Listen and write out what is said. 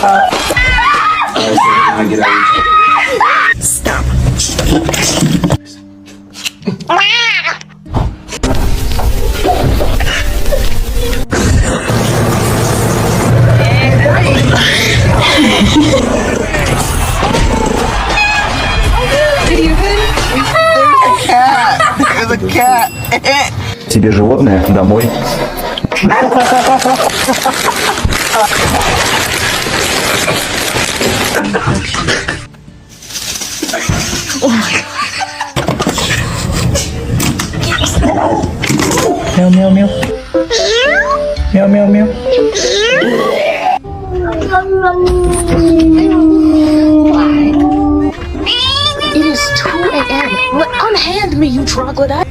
Stop. There's a cat. Тебе животное домой. Мяу, мяу, мяу. Мяу, мяу, мяу. It is 2 a.m. Unhand me, you troglodyte.